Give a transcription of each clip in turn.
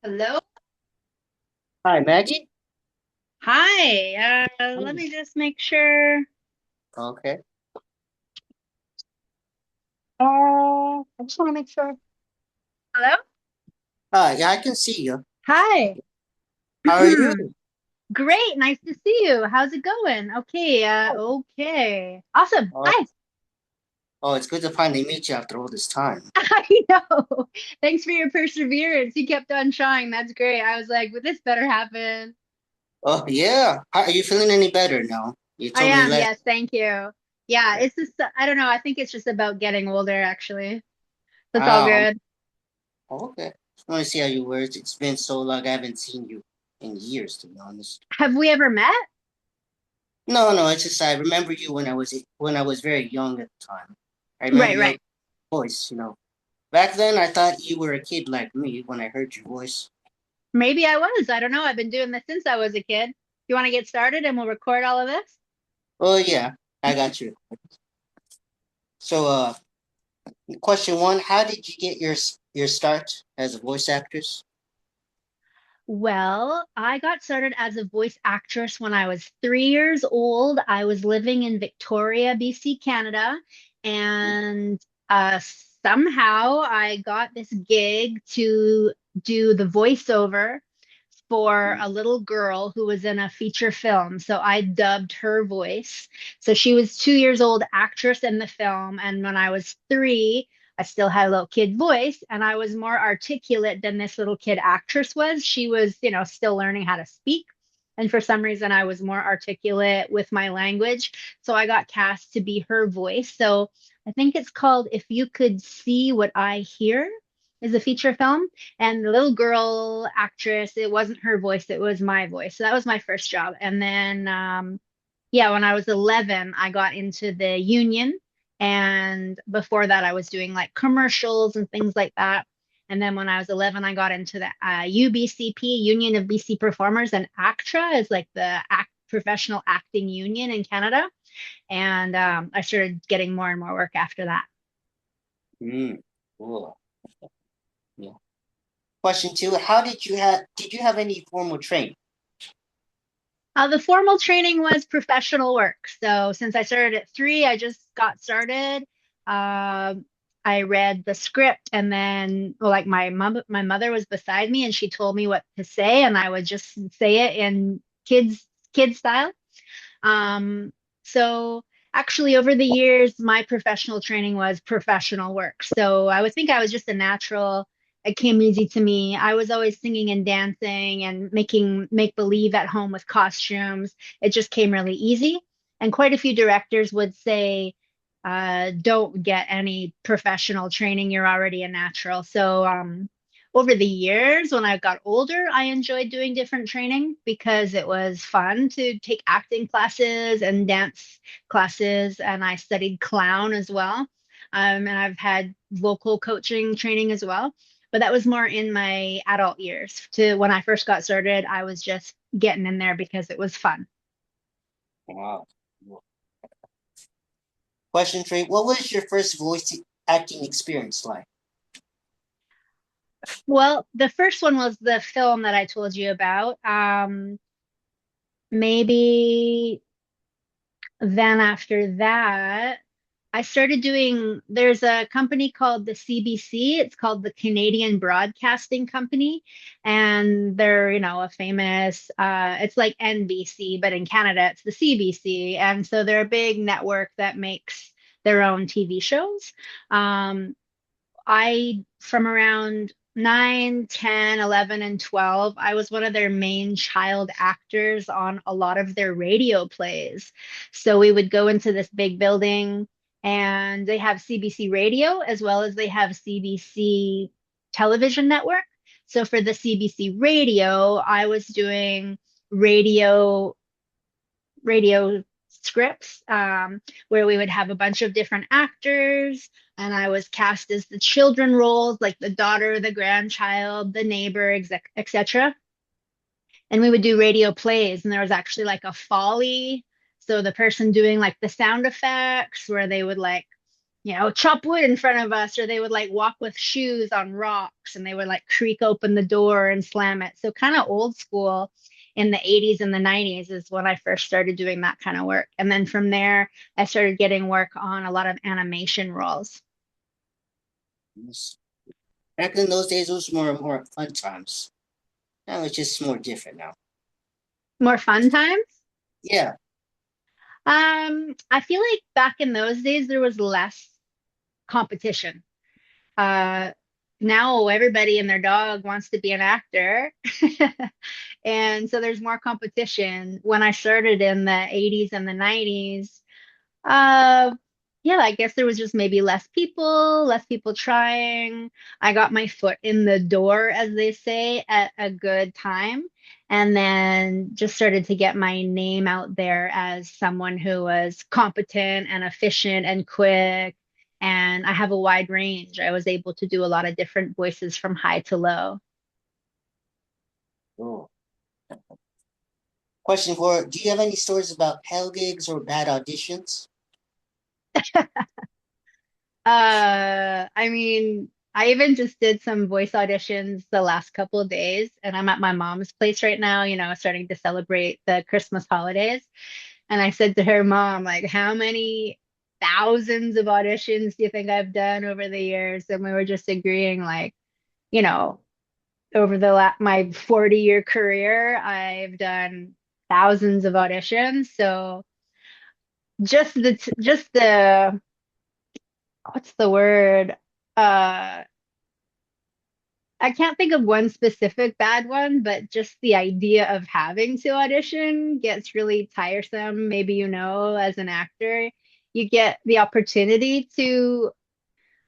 Hello. Hi, Maggie. Hi. Let Hmm. me just make sure. Okay. I just want to make sure. Hello. Hi, yeah, I can see you. Hi. How are you? Great. Nice to see you. How's it going? Okay. Oh, Okay. Awesome. oh, Hi. oh, it's good to finally meet you after all this time. I know. Thanks for your perseverance. You kept on trying. That's great. I was like, well, this better happen. Oh, yeah. How, are you feeling any better now? You I told me am. last. Yes. Thank you. Yeah. Yeah. It's just, I don't know. I think it's just about getting older, actually. That's all Um, good. okay. Just want to see how you were. It's been so long. I haven't seen you in years, to be honest. Have we ever met? No, no. It's just I remember you when I was very young at the time. I remember Right, your right. voice. Back then, I thought you were a kid like me when I heard your voice. Maybe I was. I don't know. I've been doing this since I was a kid. You want to get started and we'll record all of this? Oh, yeah. I got you. So, question one, how did you get your start as a voice actress? Well, I got started as a voice actress when I was 3 years old. I was living in Victoria, BC, Canada, and somehow I got this gig to do the voiceover for a little girl who was in a feature film. So I dubbed her voice. So she was 2 years old, actress in the film, and when I was three, I still had a little kid voice and I was more articulate than this little kid actress was. She was, still learning how to speak. And for some reason, I was more articulate with my language. So I got cast to be her voice. So I think it's called If You Could See What I Hear is a feature film. And the little girl actress, it wasn't her voice, it was my voice. So that was my first job. And then yeah, when I was 11, I got into the union. And before that, I was doing like commercials and things like that. And then when I was 11, I got into the UBCP, Union of BC Performers, and ACTRA is like the professional acting union in Canada. And I started getting more and more work after that. Mm, cool. Yeah. Question two, did you have any formal training? The formal training was professional work. So since I started at 3, I just got started. Um, I read the script, and then, well, like my mother was beside me, and she told me what to say, and I would just say it in kid style. Um, so actually, over the years, my professional training was professional work. So I would think I was just a natural. It came easy to me. I was always singing and dancing and making make believe at home with costumes. It just came really easy. And quite a few directors would say, don't get any professional training. You're already a natural. So over the years, when I got older, I enjoyed doing different training because it was fun to take acting classes and dance classes. And I studied clown as well. And I've had vocal coaching training as well. But that was more in my adult years. To when I first got started, I was just getting in there because it was fun. Wow. Cool. Question three, what was your first voice acting experience like? Well, the first one was the film that I told you about. Maybe then after that, I started doing, there's a company called the CBC. It's called the Canadian Broadcasting Company. And they're, a famous, it's like NBC, but in Canada, it's the CBC. And so they're a big network that makes their own TV shows. Um, from around 9, 10, 11, and 12, I was one of their main child actors on a lot of their radio plays. So we would go into this big building and they have CBC radio as well as they have CBC television network. So for the CBC radio, I was doing radio radio scripts where we would have a bunch of different actors and I was cast as the children roles like the daughter, the grandchild, the neighbor, etc. And we would do radio plays and there was actually like a foley, so the person doing like the sound effects where they would like chop wood in front of us, or they would like walk with shoes on rocks and they would like creak open the door and slam it. So kind of old school in the 80s and the 90s is when I first started doing that kind of work. And then from there, I started getting work on a lot of animation roles. Yes. Back in those days, it was more fun times. Now it's just more different now. More fun times. Yeah. I feel like back in those days there was less competition. Uh, Now everybody and their dog wants to be an actor. And so there's more competition. When I started in the 80s and the 90s, uh, yeah, I guess there was just maybe less people trying. I got my foot in the door, as they say, at a good time, and then just started to get my name out there as someone who was competent and efficient and quick. And I have a wide range. I was able to do a lot of different voices from high to low. Oh. Question four, do you have any stories about hell gigs or bad auditions? I mean, I even just did some voice auditions the last couple of days, and I'm at my mom's place right now, starting to celebrate the Christmas holidays. And I said to her, Mom, like, how many thousands of auditions do you think I've done over the years? And we were just agreeing, like, you know, over my 40-year career, I've done thousands of auditions. So just the what's the word? Uh, I can't think of one specific bad one, but just the idea of having to audition gets really tiresome. Maybe as an actor, you get the opportunity to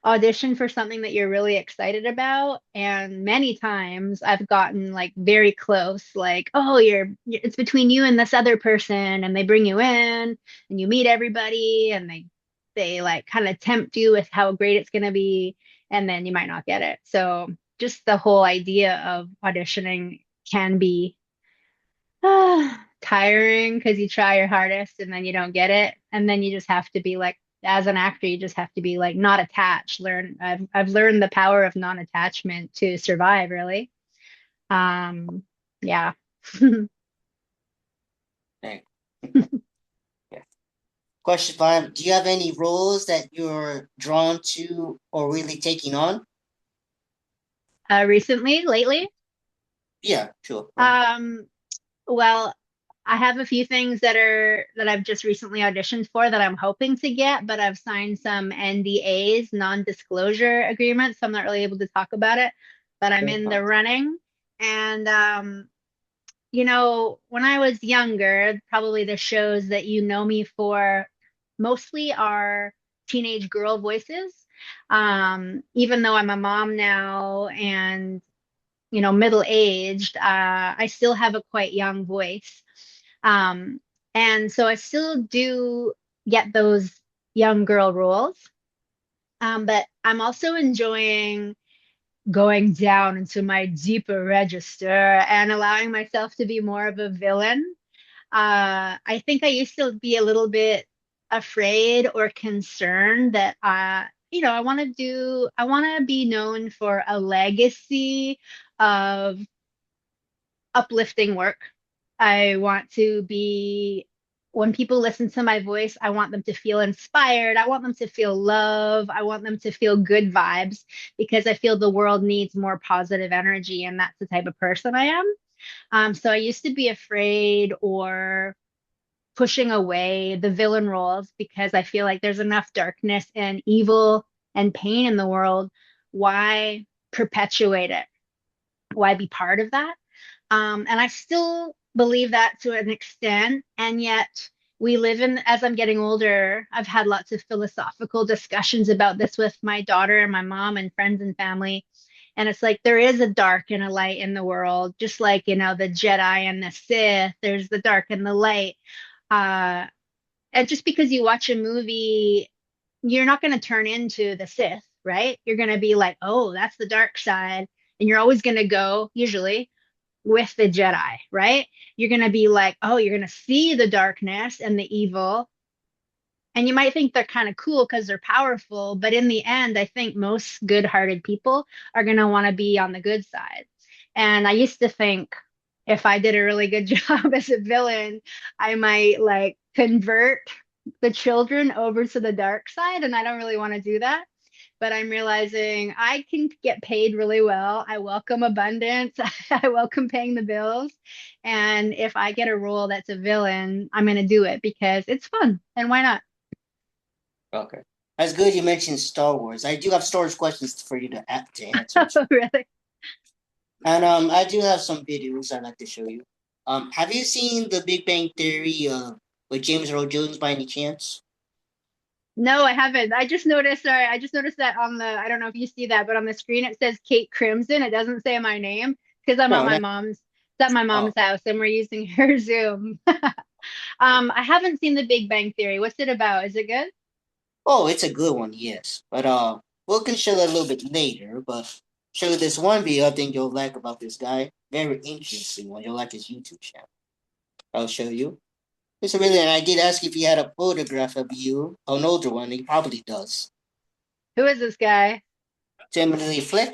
audition for something that you're really excited about. And many times I've gotten like very close, like, oh, it's between you and this other person, and they bring you in and you meet everybody and they like kind of tempt you with how great it's going to be, and then you might not get it. So just the whole idea of auditioning can be tiring because you try your hardest and then you don't get it. And then you just have to be like, as an actor, you just have to be like not attached. I've learned the power of non-attachment to survive, really. Um, yeah. Thank you. Question five, do you have any roles that you're drawn to or really taking on? Recently, lately, Yeah, sure. um, well, I have a few things that I've just recently auditioned for that I'm hoping to get, but I've signed some NDAs, non-disclosure agreements, so I'm not really able to talk about it, but I'm in the running. And when I was younger, probably the shows that you know me for mostly are teenage girl voices. Even though I'm a mom now and middle aged, I still have a quite young voice. Um, and so I still do get those young girl roles. But I'm also enjoying going down into my deeper register and allowing myself to be more of a villain. I think I used to be a little bit afraid or concerned that I want to be known for a legacy of uplifting work. I want to be, when people listen to my voice, I want them to feel inspired. I want them to feel love. I want them to feel good vibes because I feel the world needs more positive energy. And that's the type of person I am. So I used to be afraid or pushing away the villain roles because I feel like there's enough darkness and evil and pain in the world. Why perpetuate it? Why be part of that? And I still believe that to an extent. And yet, as I'm getting older, I've had lots of philosophical discussions about this with my daughter and my mom and friends and family. And it's like there is a dark and a light in the world, just like, the Jedi and the Sith, there's the dark and the light. Uh, and just because you watch a movie, you're not going to turn into the Sith, right? You're going to be like, oh, that's the dark side. And you're always going to go, usually, with the Jedi, right? You're going to be like, oh, you're going to see the darkness and the evil, And you might think they're kind of cool because they're powerful, but in the end, I think most good-hearted people are going to want to be on the good side. And I used to think if I did a really good job as a villain, I might like convert the children over to the dark side, and I don't really want to do that. But I'm realizing I can get paid really well. I welcome abundance. I welcome paying the bills. And if I get a role that's a villain, I'm going to do it because it's fun. And why not? Okay. That's good you mentioned Star Wars. I do have Star Wars questions for you to answer. Really? And I do have some videos I'd like to show you. Have you seen the Big Bang Theory with James Earl Jones by any chance? No, I haven't. I just noticed, sorry, I just noticed that on the, I don't know if you see that, but on the screen it says Kate Crimson. It doesn't say my name because I'm at No, my that mom's, it's at my oh, mom's house and we're using her Zoom. I haven't seen The Big Bang Theory. What's it about? Is it good? oh, it's a good one, yes. But we can show that a little bit later. But show you this one video I think you'll like about this guy. Very interesting one. You'll like his YouTube channel. I'll show you. It's really, and I did ask if he had a photograph of you, an older one. He probably does. Who is this guy? Timothy Flick.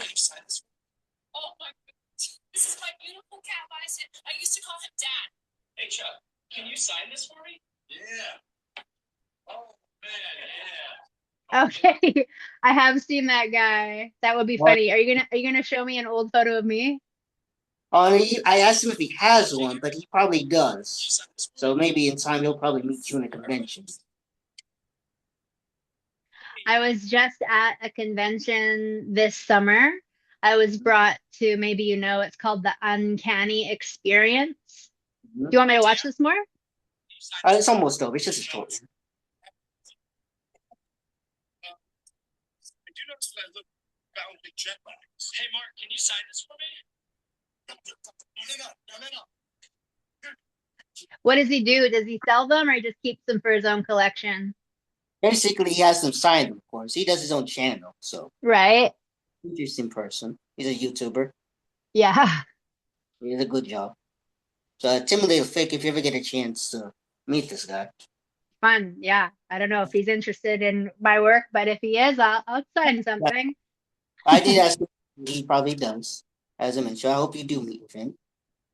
Oh my goodness. This is my beautiful cat, Madison. I used to call him Dad. Hey, Chuck, can you sign this for me? Yeah. Oh, man, Okay, I have seen that guy. That would be What? funny. Are you gonna show me an old photo of me? I asked him if he has one, but he probably does. So maybe in time he'll probably meet you in a convention. I was just at a convention this summer. I was brought to, maybe you know, it's called the Uncanny Experience. Do Mhm. you want me to watch this more? It's almost over. It's just a short one. I do notice that I look profoundly jet lagged. Hey, Mark, can you sign this for me? No, no, no, no, no, no. What does he do? Does he sell them or he just keeps them for his own collection? Basically, he has them signed, of course. He does his own channel, so Right? interesting person. He's a YouTuber. Yeah. He does a good job. So Timothy Flick, if you ever get a chance to meet this guy. Fun. Yeah. I don't know if he's interested in my work, but if he is, I'll sign Yeah, something. I did ask him. He probably does. As I mentioned, I hope you do meet with him.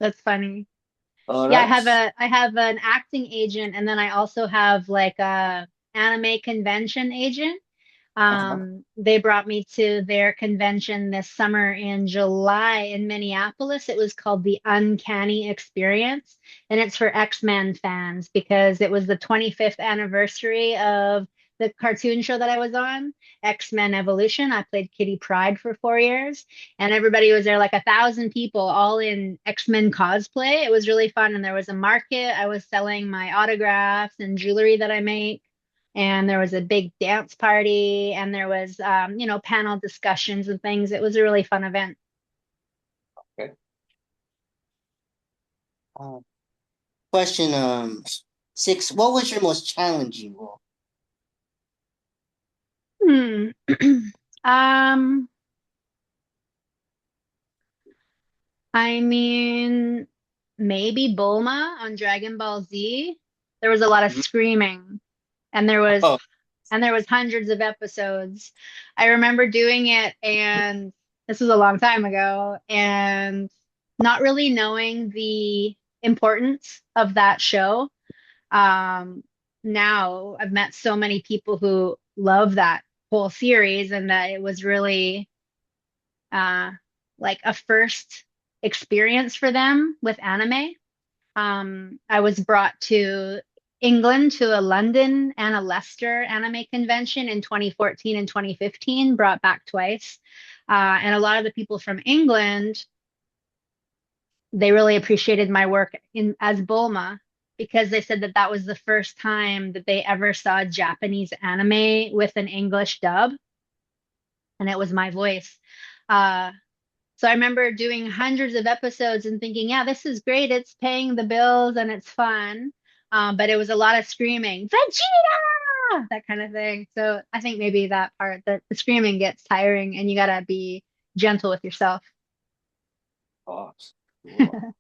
That's funny. All Yeah, right. I have an acting agent and then I also have like a anime convention agent. Uh-huh. They brought me to their convention this summer in July in Minneapolis. It was called the Uncanny Experience, and it's for X-Men fans because it was the 25th anniversary of the cartoon show that I was on, X-Men Evolution. I played Kitty Pryde for 4 years, and everybody was there, like 1,000 people, all in X-Men cosplay. It was really fun, and there was a market. I was selling my autographs and jewelry that I make, and there was a big dance party and there was panel discussions and things. It was a really fun event. Okay. Question 6. What was your most challenging role? Hmm. um I mean, maybe Bulma on Dragon Ball Z. There was a lot of Mhm. screaming and there was hundreds of episodes. I remember doing it, and this was a long time ago, and not really knowing the importance of that show. Um, Now I've met so many people who love that whole series, and that it was really uh, like a first experience for them with anime. I was brought to England to a London and a Leicester anime convention in 2014 and 2015, brought back twice. And a lot of the people from England, they really appreciated my work in as Bulma because they said that that was the first time that they ever saw Japanese anime with an English dub, and it was my voice. Uh, so I remember doing hundreds of episodes and thinking, yeah, this is great. It's paying the bills and it's fun. But it was a lot of screaming, Vegeta, that kind of thing. So I think maybe that part, that the screaming gets tiring and you gotta be gentle with yourself. Oh, cool.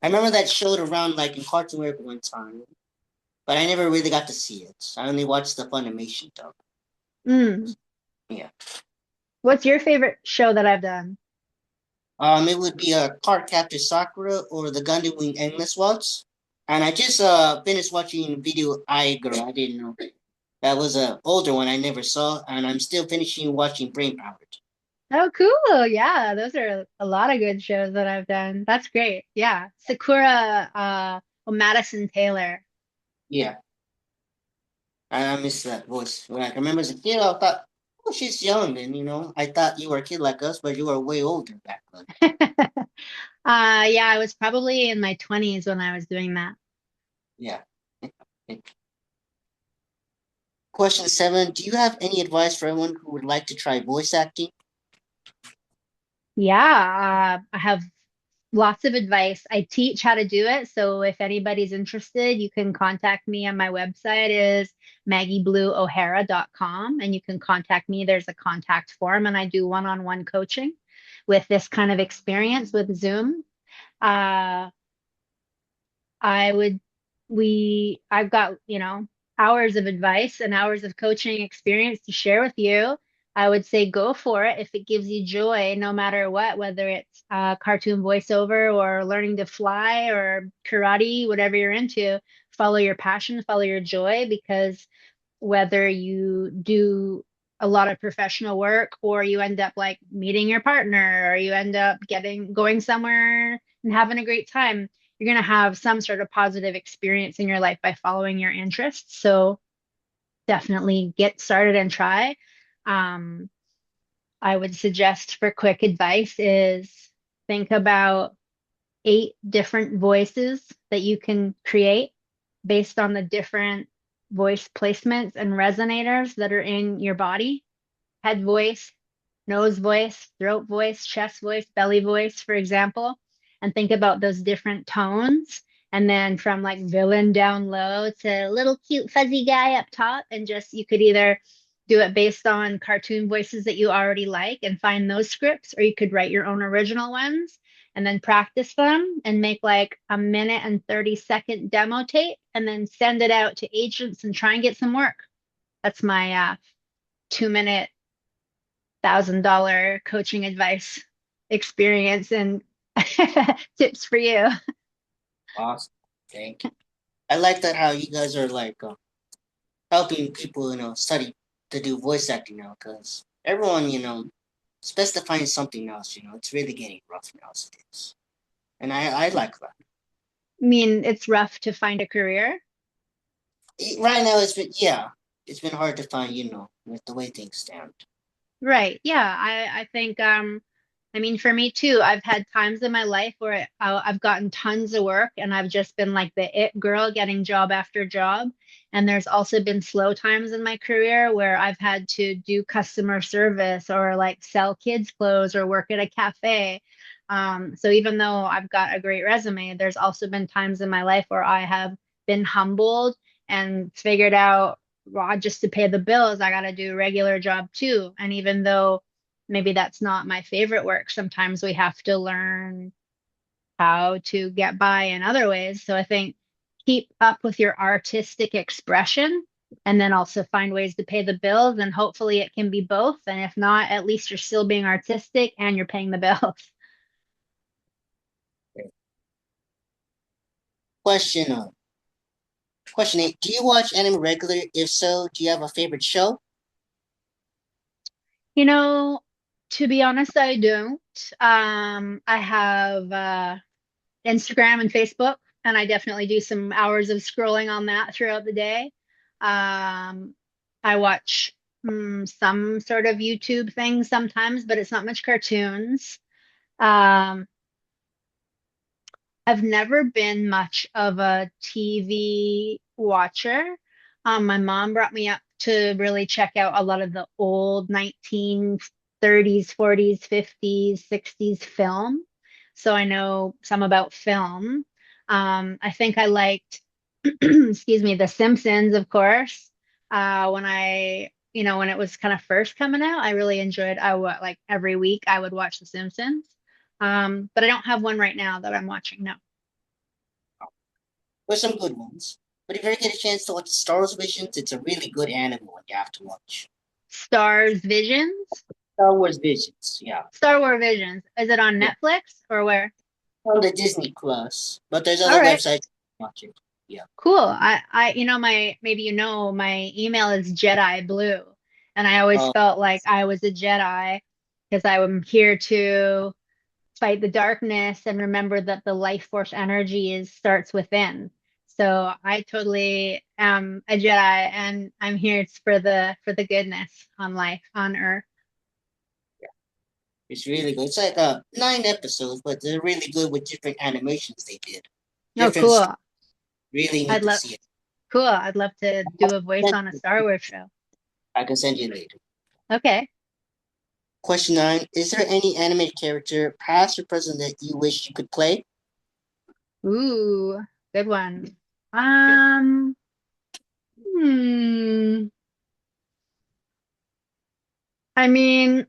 I remember that showed around like in Cartoon Network one time. but I never really got to see it. I only watched the Funimation dub. Mm. Yeah. What's your favorite show that I've done? It would be a cardcaptor Sakura or the Gundam Wing Endless Waltz. And I just finished watching video I Girl. I didn't know that was a older one I never saw, and I'm still finishing watching Brain Powered. Oh, cool. Yeah, those are a lot of good shows that I've done. That's great. Yeah. Sakura, well, Madison Taylor. Yeah, I miss that voice. When I remember as a kid, I thought, oh, she's young, and I thought you were a kid like us, but you were way older back then. Yeah, I was probably in my 20s when I was doing that. Yeah. Question 7: do you have any advice for anyone who would like to try voice acting? Yeah, I have lots of advice. I teach how to do it. So if anybody's interested, you can contact me on my website is maggieblueohara.com and you can contact me. There's a contact form and I do one-on-one coaching with this kind of experience with Zoom. Uh, I would, I've got, hours of advice and hours of coaching experience to share with you. I would say go for it if it gives you joy, no matter what, whether it's cartoon voiceover or learning to fly or karate, whatever you're into, follow your passion, follow your joy, because whether you do a lot of professional work or you end up like meeting your partner or you end up going somewhere and having a great time, you're going to have some sort of positive experience in your life by following your interests. So definitely get started and try. Um, I would suggest for quick advice is think about 8 different voices that you can create based on the different voice placements and resonators that are in your body. Head voice, nose voice, throat voice, chest voice, belly voice, for example, and think about those different tones. And then from like villain down low to little cute fuzzy guy up top. And just you could either do it based on cartoon voices that you already like and find those scripts, or you could write your own original ones and then practice them and make like a minute and 30-second demo tape and then send it out to agents and try and get some work. That's my 2 minute $1,000 coaching advice experience and tips for you. Awesome. Thank you. I like that how you guys are like helping people, study to do voice acting now, because everyone, it's best to find something else. It's really getting rough nowadays, and I like that. I mean, it's rough to find a career. Right now, it's been hard to find, with the way things stand. Right. Yeah. I think, I mean, for me too, I've had times in my life where I've gotten tons of work and I've just been like the it girl getting job after job. And there's also been slow times in my career where I've had to do customer service or like sell kids clothes or work at a cafe. So even though I've got a great resume, there's also been times in my life where I have been humbled and figured out, well, just to pay the bills, I got to do a regular job too. And even though maybe that's not my favorite work, sometimes we have to learn how to get by in other ways. So I think keep up with your artistic expression and then also find ways to pay the bills. And hopefully it can be both. And if not, at least you're still being artistic and you're paying the bills. Question question 8: do you watch anime regularly? If so, do you have a favorite show? You know, to be honest, I don't. I have Instagram and Facebook, and I definitely do some hours of scrolling on that throughout the day. Um, I watch some sort of YouTube things sometimes, but it's not much cartoons. Um, I've never been much of a TV watcher. My mom brought me up to really check out a lot of the old 1930s, 40s, 50s, 60s film. So I know some about film. I think I liked, excuse me, The Simpsons, of course. When it was kind of first coming out, I really enjoyed, like every week I would watch The Simpsons. But I don't have one right now that I'm watching. No. There's some good ones. But if you ever get a chance to watch Star Wars Visions, it's a really good anime one you have to watch. Stars Visions? Star Wars Visions, yeah. Star Wars Visions. Is it on Yeah. Netflix or where? On the Disney Plus. But there's All other right. websites you can watch it. Yeah. Cool. Maybe my email is Jedi Blue, and I always Oh, felt like I was a Jedi because I'm here to fight the darkness and remember that the life force energy starts within. So I totally am a Jedi, and I'm here for the goodness on life on Earth. it's really good. It's like 9 episodes, but they're really good with different animations they did. Oh, Different cool. stuff. Really need I'd to love see it. Cool. I'd love to do a voice on a Star Wars show. I can send you later. Okay. Question 9. Is there any animated character, past or present, that you wish you could play? Ooh, good one. Yeah. Hmm. I mean,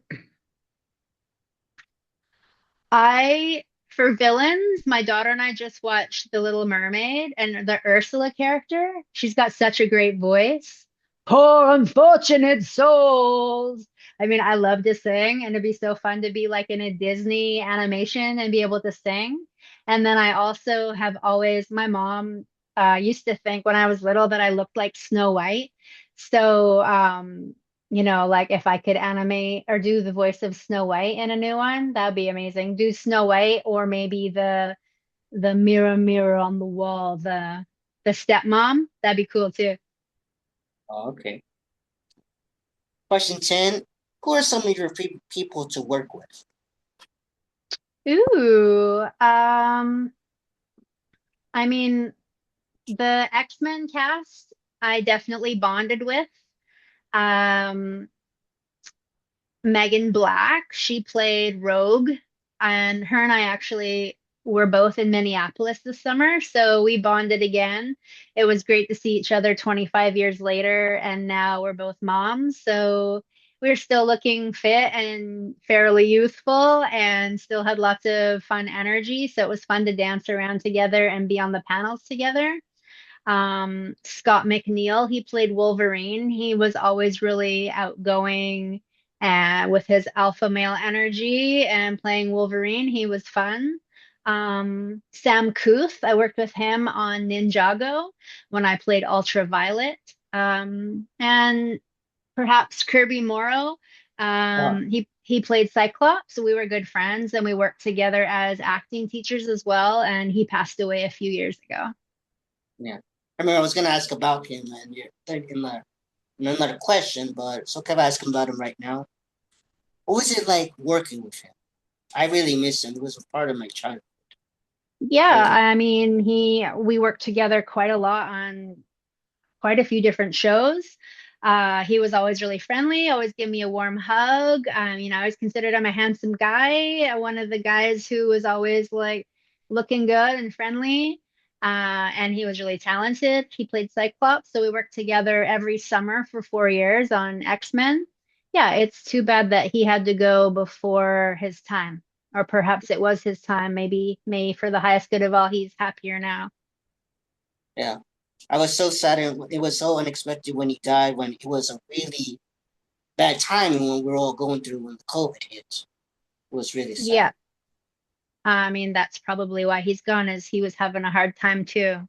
for villains, my daughter and I just watched The Little Mermaid and the Ursula character. She's got such a great voice. Poor unfortunate souls. I mean, I love to sing, and it'd be so fun to be like in a Disney animation and be able to sing. And then I also have always, my mom used to think when I was little that I looked like Snow White. So, like if I could animate or do the voice of Snow White in a new one, that'd be amazing. Do Snow White or maybe the mirror mirror on the wall, the stepmom. That'd be cool too. Oh, okay. Question 10. Who are some of your people to work with? Ooh, I mean the X-Men cast I definitely bonded with. Um, Megan Black, she played Rogue, and her and I actually were both in Minneapolis this summer, so we bonded again. It was great to see each other 25 years later, and now we're both moms, so we're still looking fit and fairly youthful and still had lots of fun energy. So it was fun to dance around together and be on the panels together. Scott McNeil, he played Wolverine. He was always really outgoing and with his alpha male energy and playing Wolverine, he was fun. Sam Kuth, I worked with him on Ninjago when I played Ultraviolet. And perhaps Kirby Morrow. Uh, He played Cyclops, so we were good friends and we worked together as acting teachers as well. And he passed away a few years ago. yeah. I remember I was going to ask about him and you're in another question, but so can I ask him about him right now? What was it like working with him? I really miss him. He was a part of my childhood. Yeah, Really. I mean, we worked together quite a lot on quite a few different shows. He was always really friendly, always give me a warm hug. I always considered him a handsome guy, one of the guys who was always like looking good and friendly. And he was really talented. He played Cyclops, so we worked together every summer for 4 years on X-Men. Yeah, it's too bad that he had to go before his time, or perhaps it was his time. Maybe for the highest good of all, he's happier now. Yeah. I was so sad and it was so unexpected when he died when it was a really bad timing when we were all going through when COVID hit. It was really sad. Yeah, I mean, that's probably why he's gone, is he was having a hard time too.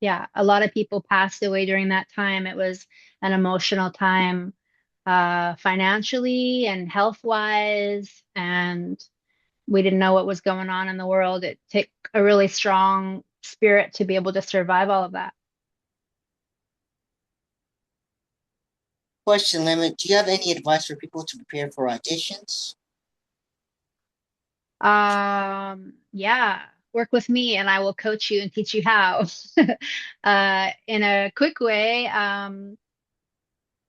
Yeah, a lot of people passed away during that time. It was an emotional time, financially and health-wise, and we didn't know what was going on in the world. It took a really strong spirit to be able to survive all of that. Question limit. Do you have any advice for people to prepare for auditions? Yeah, work with me and I will coach you and teach you how. In a quick way,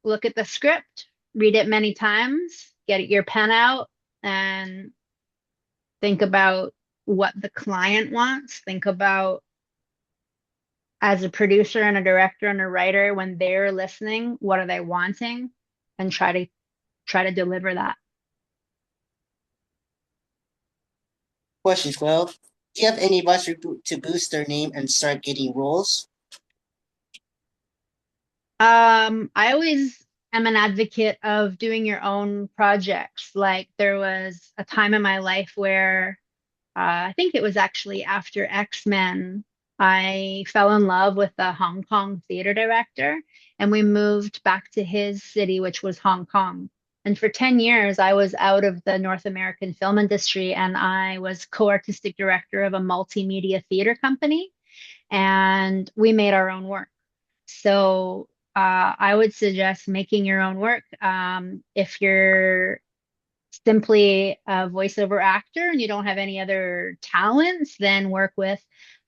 look at the script, read it many times, get your pen out, and think about what the client wants. Think about, as a producer and a director and a writer, when they're listening, what are they wanting, and try to deliver that. Question 12. Do you have any advice for people to boost their name and start getting roles? I always am an advocate of doing your own projects. Like there was a time in my life where I think it was actually after X-Men, I fell in love with the Hong Kong theater director, and we moved back to his city, which was Hong Kong. And for 10 years, I was out of the North American film industry, and I was co-artistic director of a multimedia theater company, and we made our own work. So I would suggest making your own work. If you're simply a voiceover actor and you don't have any other talents, then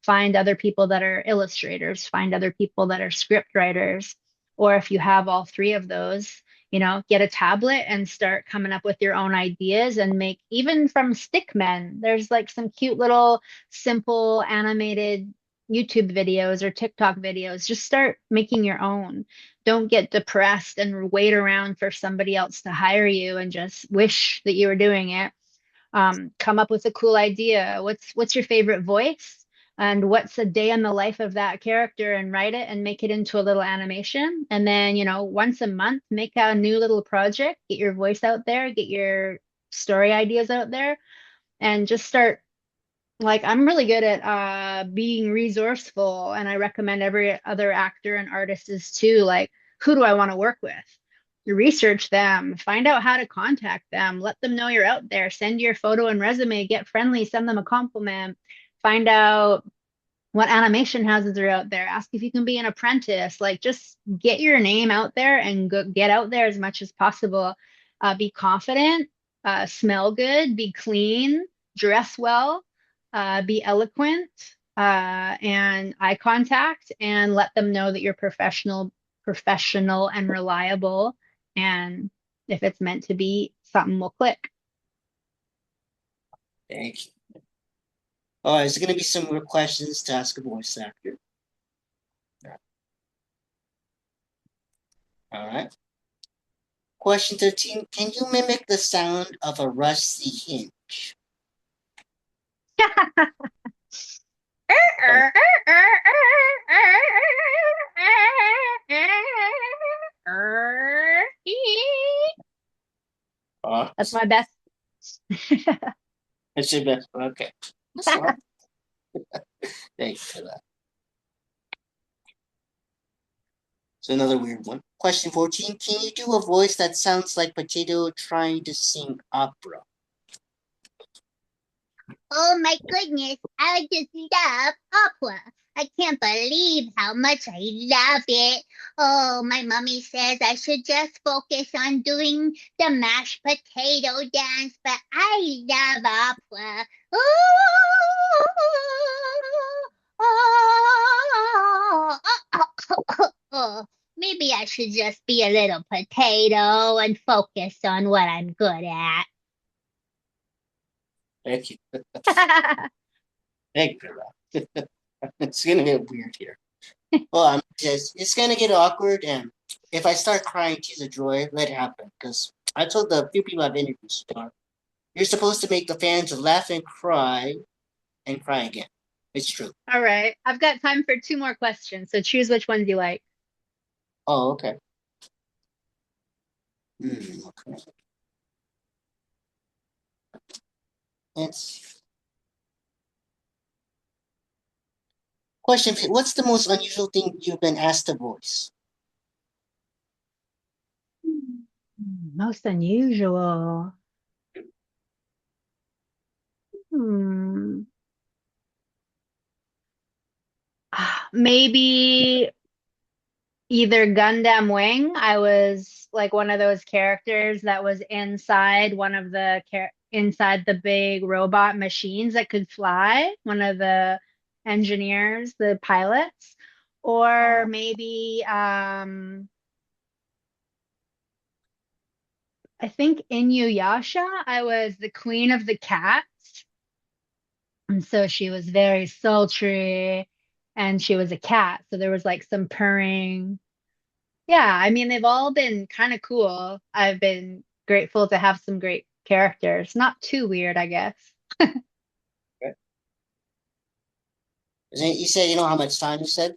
find other people that are illustrators, find other people that are script writers. Or if you have all three of those, get a tablet and start coming up with your own ideas and make even from stick men. There's like some cute little simple animated YouTube videos or TikTok videos. Just start making your own. Don't get depressed and wait around for somebody else to hire you and just wish that you were doing it. Come up with a cool idea. What's your favorite voice? And what's a day in the life of that character and write it and make it into a little animation. And then, once a month, make a new little project, get your voice out there, get your story ideas out there, and just start like I'm really good at being resourceful, and I recommend every other actor and artist is too. Like, who do I want to work with? You research them, find out how to contact them, let them know you're out there, send your photo and resume, get friendly, send them a compliment, find out what animation houses are out there, ask if you can be an apprentice. Like, just get your name out there and get out there as much as possible. Be confident, smell good, be clean, dress well, be eloquent, and eye contact, and let them know that you're professional and reliable. And if it's meant to be, something will click. Thank you. All right, there's going to be some more questions to ask a voice actor. All right. Question 13. Can you mimic the sound of a rusty hinge? That's my best. That's your best. Okay. Thank you for that. So another weird one. Question 14. Can you do a voice that sounds like Potato trying to sing opera? Oh my goodness, I just love opera. I can't believe how much I love it. Oh, my mommy says I should just focus on doing the mashed potato dance, but I love opera. Oh, maybe I should just be a little potato and focus on what I'm good at. Thank you. Thank you for that. It's gonna get weird here. Well, it's gonna get awkward, and if I start crying tears of joy, let it happen. Because I told the few people I've interviewed so far, you're supposed to make the fans laugh and cry again. It's true. All right. I've got time for two more questions, so choose which ones you like. Oh, okay. Okay. Let's Question: what's the most unusual thing you've been asked to voice? Most unusual. Hmm. Maybe either Gundam Wing. I was like one of those characters that was inside one of the inside the big robot machines that could fly, one of the engineers, the pilots. Or maybe I think Inuyasha, I was the queen of the cats. And so she was very sultry and she was a cat. So there was like some purring. Yeah, I mean, they've all been kind of cool. I've been grateful to have some great characters. Not too weird, I guess. Okay. You said you know how much time you said?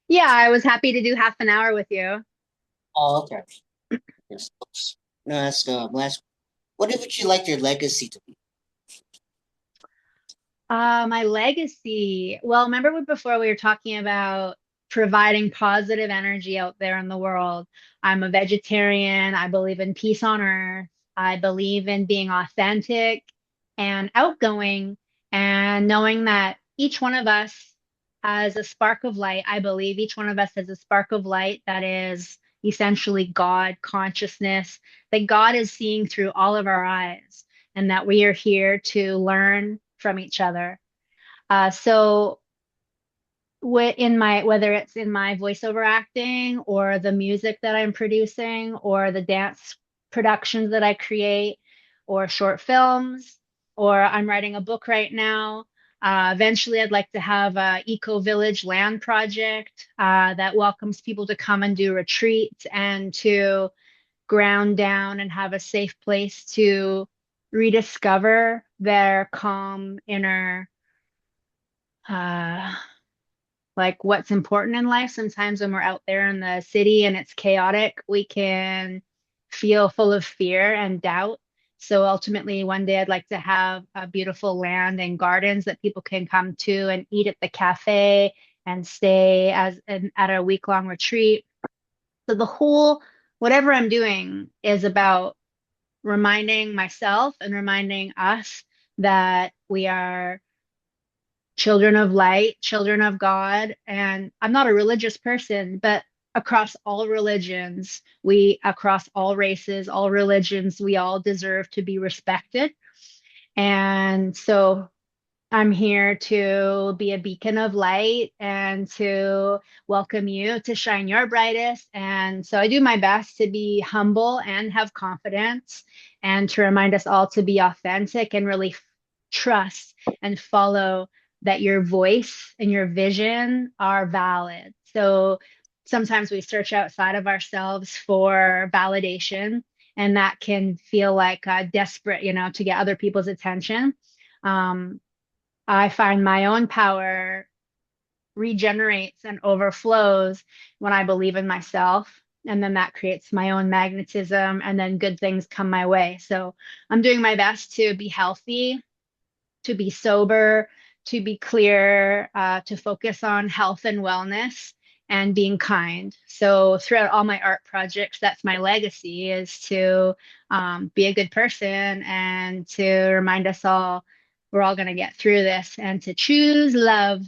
Yeah, I was happy to do half an hour with you. Oh, okay. Yes. No, that's the last. What would you like your legacy to be? My legacy. Well, remember before we were talking about providing positive energy out there in the world? I'm a vegetarian. I believe in peace on earth. I believe in being authentic and outgoing and knowing that each one of us has a spark of light. I believe each one of us has a spark of light that is essentially God consciousness, that God is seeing through all of our eyes, and that we are here to learn from each other. So in my whether it's in my voiceover acting or the music that I'm producing or the dance productions that I create or short films or I'm writing a book right now. Eventually, I'd like to have a eco village land project that welcomes people to come and do retreats and to ground down and have a safe place to rediscover their calm inner uh, like what's important in life. Sometimes when we're out there in the city and it's chaotic, we can feel full of fear and doubt. So ultimately, one day I'd like to have a beautiful land and gardens that people can come to and eat at the cafe and stay at a week-long retreat. So the whole, whatever I'm doing is about reminding myself and reminding us that we are children of light, children of God. And I'm not a religious person, but across all religions, across all races, all religions, we all deserve to be respected. And so I'm here to be a beacon of light and to welcome you to shine your brightest. And so I do my best to be humble and have confidence and to remind us all to be authentic and really trust and follow that your voice and your vision are valid. So sometimes we search outside of ourselves for validation, and that can feel like desperate, to get other people's attention. Um, I find my own power regenerates and overflows when I believe in myself. And then that creates my own magnetism, and then good things come my way. So I'm doing my best to be healthy, to be sober, to be clear, to focus on health and wellness and being kind. So throughout all my art projects, that's my legacy is to be a good person and to remind us all we're all going to get through this and to choose love.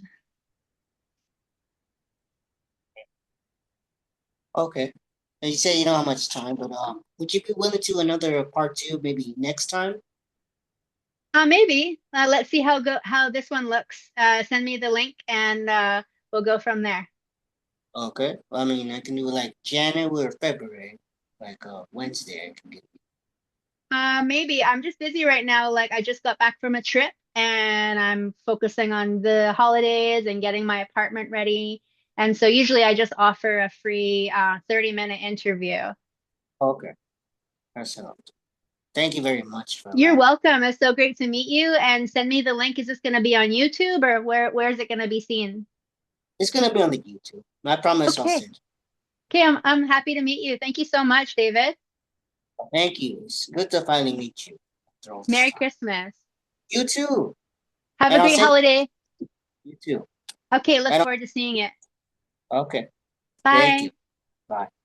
Okay. And you say you don't have much time, but would you be willing to another part two maybe next time? Maybe. Let's see how this one looks. Send me the link and we'll go from there. Okay. Well, I mean, I can do like January or February, like Wednesday. I can get. Maybe I'm just busy right now. Like I just got back from a trip and I'm focusing on the holidays and getting my apartment ready. And so usually I just offer a free 30-minute interview. Okay. That's enough. Thank you very much for You're allowing. welcome. It's so great to meet you. And send me the link. Is this going to be on YouTube or where is it going to be seen? It's gonna be on the YouTube. I promise I'll Okay. send Okay, I'm happy to meet you. Thank you so much, David. you. Thank you. It's good to finally meet you after all this Merry time. Christmas. You too. Have a And I'll great send holiday. you too. Okay, look And forward to seeing it. okay. Thank you. Bye. Bye.